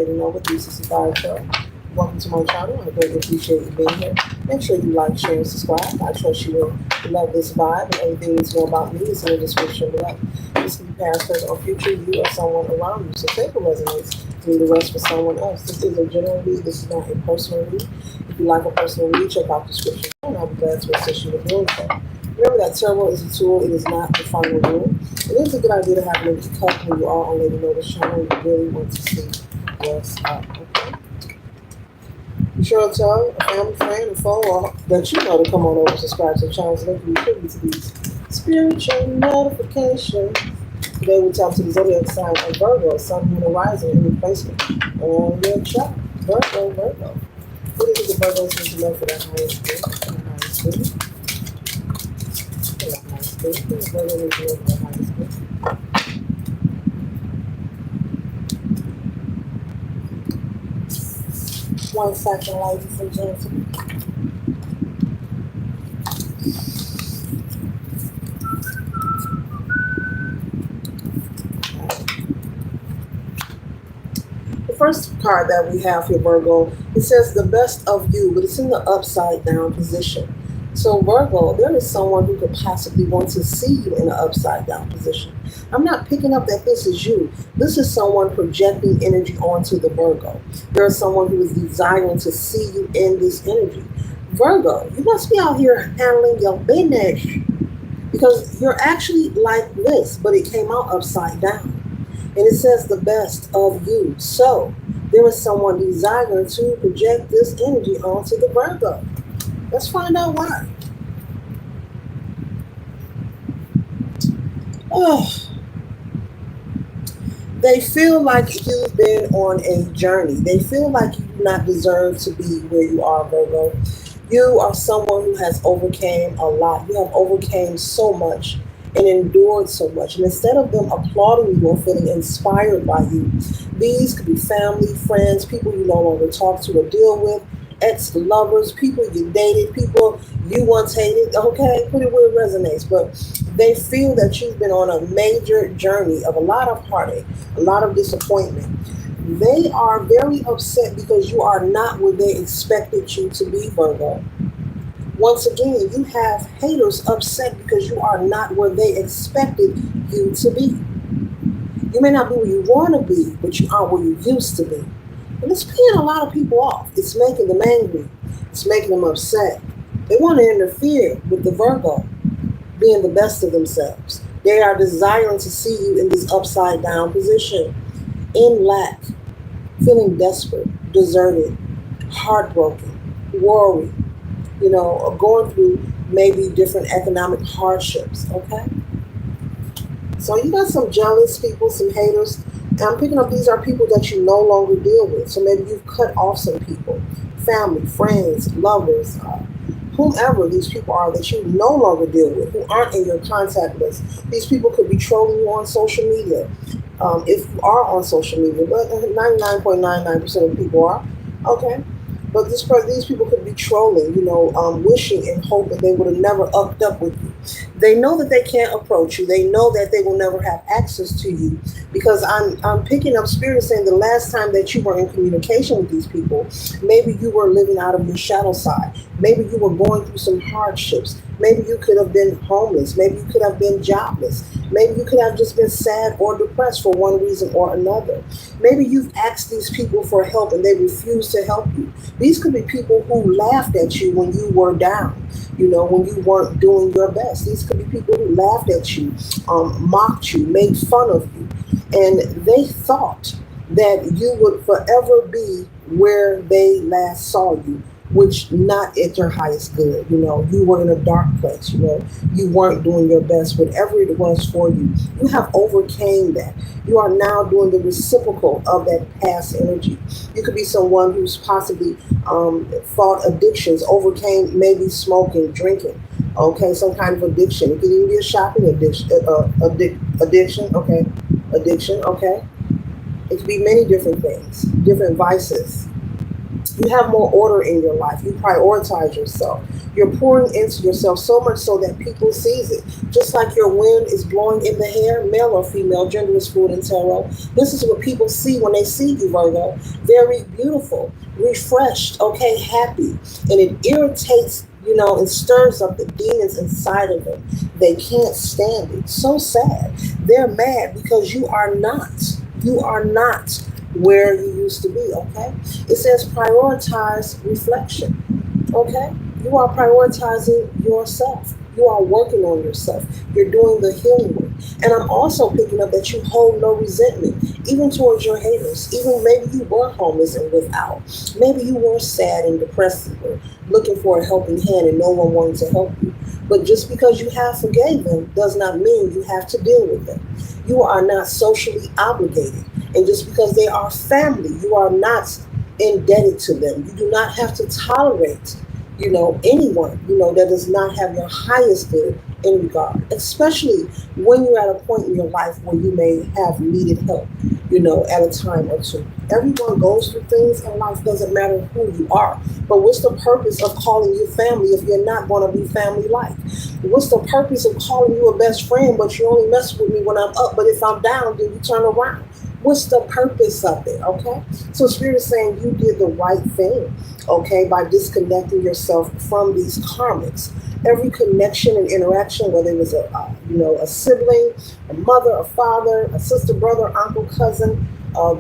Lady Noble 365 Show. Welcome to my channel. I greatly appreciate you being here. Make sure you like, share, and subscribe. I trust you will love this vibe, and everything you need to know about me is in the description below. This can be past, present, or future, you or someone around you. So take what resonates to leave the rest for someone else. This is a general read. This is not a personal read. If you like a personal read, check out the description, and I'll be glad to assist you with doing so. Remember that tarot is a tool. It is not the final rule. It is a good idea to have an empty cup when you are on Lady Noble's channel. You really want to see what's up. Okay? Be sure to tell a family, friend, and foe that you know to come on over and subscribe to the channel so they can be privy to these spiritual notifications. Today we talk to the zodiac sign of Virgo, Sun, Moon, and Rising in replacement on your chart. Virgo. What is it the Virgos need to know for that highest good? The highest good. One second, ladies and gentlemen. The first card that we have here, Virgo, it says the best of you, but it's in the upside down position. So Virgo, there is someone who could possibly want to see you in an upside down position. I'm not picking up that this is you. This is someone projecting energy onto the Virgo. There is someone who is desiring to see you in this energy. Virgo, you must be out here handling your business because you're actually like this, but it came out upside down. And it says the best of you. So there is someone desiring to project this energy onto the Virgo. Let's find out why. Oh, they feel like you've been on a journey. They feel like you do not deserve to be where you are, Virgo. You are someone who has overcame a lot. You have overcame so much and endured so much. And instead of them applauding you or feeling inspired by you, these could be family, friends, people you no longer talk to or deal with, ex-lovers, people you dated, people you once hated, okay, put it where it resonates. But they feel that you've been on a major journey of a lot of heartache, a lot of disappointment. They are very upset because you are not where they expected you to be, Virgo. Once again, you have haters upset because you are not where they expected you to be. You may not be where you want to be, but you are where you used to be. And it's paying a lot of people off. It's making them angry. It's making them upset. They want to interfere with the Virgo being the best of themselves. They are desiring to see you in this upside down position, in lack, feeling desperate, deserted, heartbroken, worried, going through maybe different economic hardships, okay? So you got some jealous people, some haters. And I'm picking up these are people that you no longer deal with. So maybe you've cut off some people, family, friends, lovers, whomever these people are that you no longer deal with, who aren't in your contact list. These people could be trolling you on social media, if you are on social media, but 99.99% of people are, okay? But these people could be trolling, wishing and hoping they would have never upped up with you. They know that they can't approach you. They know that they will never have access to you because I'm picking up spirit saying the last time that you were in communication with these people, maybe you were living out of your shadow side. Maybe you were going through some hardships. Maybe you could have been homeless. Maybe you could have been jobless. Maybe you could have just been sad or depressed for one reason or another. Maybe you've asked these people for help and they refuse to help you. These could be people who laughed at you when you were down, when you weren't doing your best. These could be people who laughed at you, mocked you, made fun of you. And they thought that you would forever be where they last saw you, which not at your highest good. You were in a dark place, you weren't doing your best, whatever it was for you. You have overcame that. You are now doing the reciprocal of that past energy. You could be someone who's possibly fought addictions, overcame maybe smoking, drinking, okay, some kind of addiction. It could even be a shopping addiction, addiction, okay. It could be many different things, different vices. You have more order in your life. You prioritize yourself. You're pouring into yourself so much so that people sees it. Just like your wind is blowing in the hair, male or female, gender is fluid in tarot. This is what people see when they see you, Virgo. Very beautiful, refreshed, okay, happy. And it irritates, and stirs up the demons inside of them. They can't stand it. So sad. They're mad because you are not. You are not where you used to be, okay? It says prioritize reflection, okay? You are prioritizing yourself. You are working on yourself. You're doing the healing work. And I'm also picking up that you hold no resentment, even towards your haters. Even maybe you were homeless and without. Maybe you were sad and depressed and were looking for a helping hand and no one wanted to help you. But just because you have forgave them does not mean you have to deal with them. You are not socially obligated. And just because they are family, you are not indebted to them. You do not have to tolerate, anyone, that does not have your highest good in regard, especially when you're at a point in your life where you may have needed help, at a time or two. Everyone goes through things in life, doesn't matter who you are. But what's the purpose of calling you family if you're not going to be family-like? What's the purpose of calling you a best friend, but you only mess with me when I'm up, but if I'm down, then you turn around? What's the purpose of it, okay? So Spirit is saying you did the right thing, okay, by disconnecting yourself from these karmics. Every connection and interaction, whether it was a sibling, a mother, a father, a sister, brother, uncle, cousin,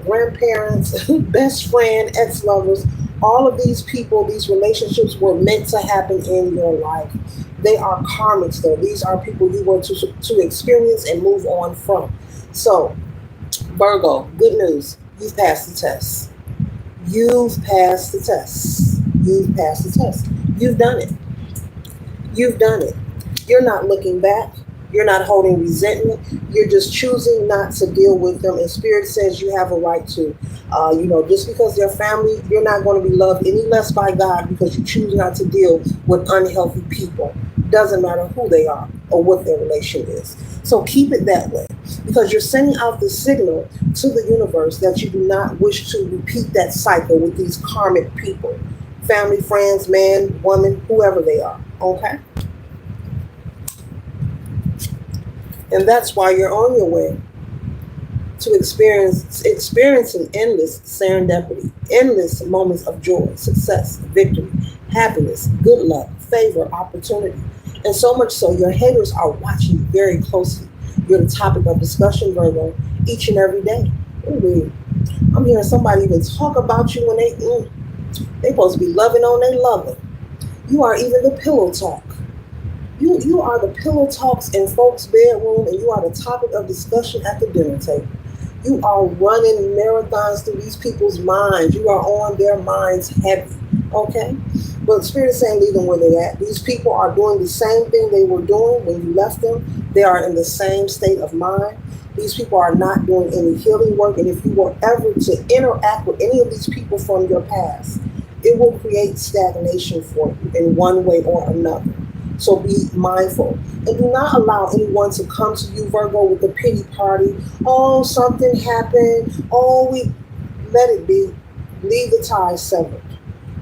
grandparents, best friend, ex-lovers, all of these people, these relationships were meant to happen in your life. They are karmics, though. These are people you were to experience and move on from. So, Virgo, good news. You've passed the test. You've passed the test. You've passed the test. You've done it. You've done it. You're not looking back. You're not holding resentment. You're just choosing not to deal with them. And Spirit says you have a right to. Just because they're family, you're not going to be loved any less by God because you choose not to deal with unhealthy people. Doesn't matter who they are or what their relation is. So keep it that way because you're sending out the signal to the universe that you do not wish to repeat that cycle with these karmic people. Family, friends, man, woman, whoever they are. Okay? And that's why you're on your way to experiencing endless serendipity, endless moments of joy, success, victory, happiness, good luck, favor, opportunity. And so much so, your haters are watching you very closely. You're the topic of discussion, Virgo, each and every day. Ooh, I'm hearing somebody even talk about you when they supposed to be loving on they loving. You are even the pillow talk. You are the pillow talks in folks' bedroom, and you are the topic of discussion at the dinner table. You are running marathons through these people's minds. You are on their minds heavy, okay? But Spirit is saying leave them where they're at. These people are doing the same thing they were doing when you left them. They are in the same state of mind. These people are not doing any healing work. And if you were ever to interact with any of these people from your past, it will create stagnation for you in one way or another. So be mindful. And do not allow anyone to come to you, Virgo, with a pity party. Oh, something happened. Oh, let it be. Leave the ties severed.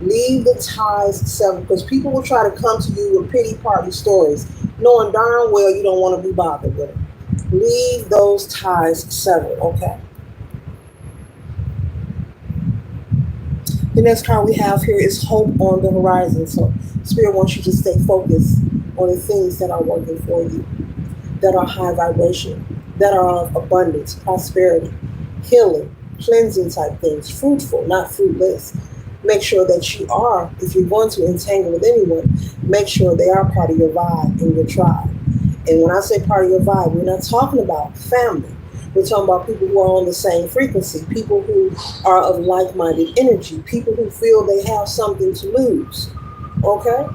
Leave the ties severed. Because people will try to come to you with pity party stories, knowing darn well you don't want to be bothered with it. Leave those ties severed, okay? The next card we have here is hope on the horizon. So Spirit wants you to stay focused on the things that are working for you, that are high vibration, that are of abundance, prosperity, healing, cleansing type things, fruitful, not fruitless. Make sure that you are, if you're going to entangle with anyone, make sure they are part of your vibe and your tribe. And when I say part of your vibe, we're not talking about family. We're talking about people who are on the same frequency, people who are of like-minded energy, people who feel they have something to lose, okay?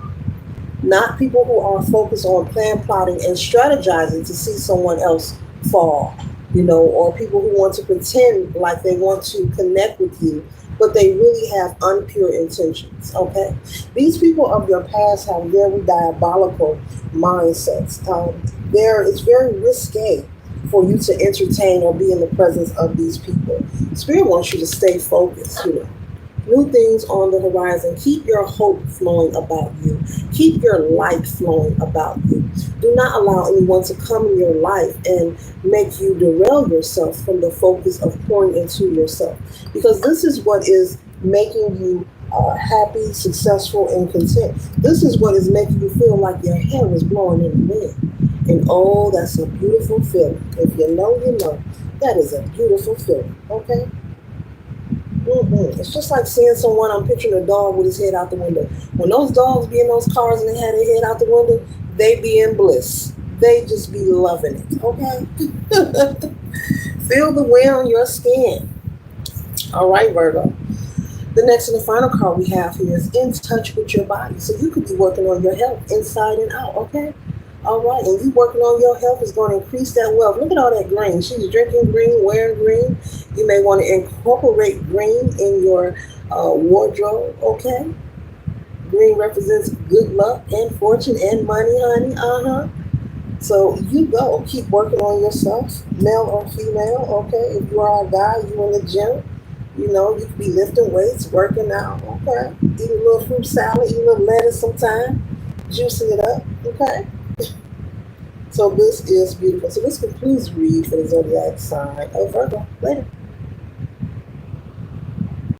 Not people who are focused on plan, plotting, and strategizing to see someone else fall, or people who want to pretend like they want to connect with you, but they really have unpure intentions, okay? These people of your past have very diabolical mindsets. It's very risque for you to entertain or be in the presence of these people. Spirit wants you to stay focused, New things on the horizon. Keep your hope flowing about you. Keep your light flowing about you. Do not allow anyone to come in your life and make you derail yourself from the focus of pouring into yourself. Because this is what is making you happy, successful, and content. This is what is making you feel like your hair is blowing in the wind. And oh, that's a beautiful feeling. If you know, you know. That is a beautiful feeling. Okay? It's just like seeing someone. I'm picturing a dog with his head out the window. When those dogs be in those cars and they have their head out the window, they be in bliss. They just be loving it. Okay? Feel the wind on your skin. All right, Virgo. The next and the final card we have here is in touch with your body. So you could be working on your health inside and out, okay? All right, and you working on your health is going to increase that wealth. Look at all that green. She's drinking green, wearing green. You may want to incorporate green in your wardrobe, okay? Green represents good luck and fortune and money, honey. Uh-huh. So you go. Keep working on yourself, male or female, okay? If you are a guy, you in the gym, you could be lifting weights, working out, okay? Eat a little fruit salad, eat a little lettuce sometime, juicing it up, okay? So this is beautiful. So this concludes the read for the zodiac sign of Virgo. Later.